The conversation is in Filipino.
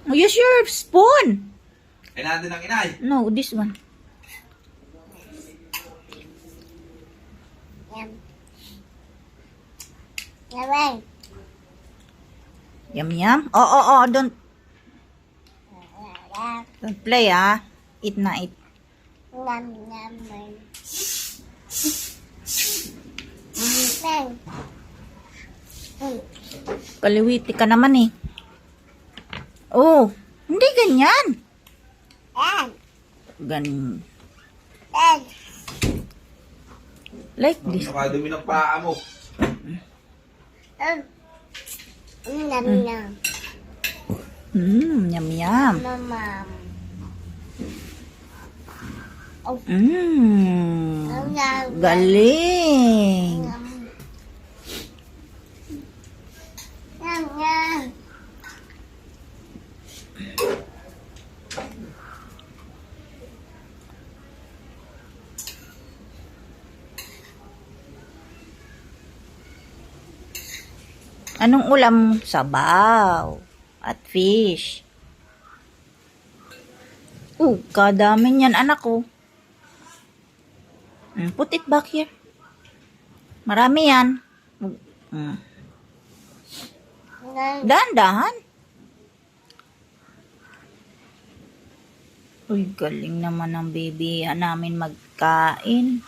Use your spoon. Kailangan din ng inay. No, this one. Yum. Yum. Yum, yum. Oh, don't play, ah. Eat na, eat. Yum, yum. Kaliwiti ka naman eh. Oh, hindi ganyan. Ganyan. Like this. Nakadumi ng paa mo. Yum, yum. Yum, yum. Mama. Galing. Yum, yum. Anong ulam? Sabaw. At fish. Kadami niyan, anak ko. Put it back here. Marami yan. Dahan-dahan. Uy, galing naman ng baby namin magkain.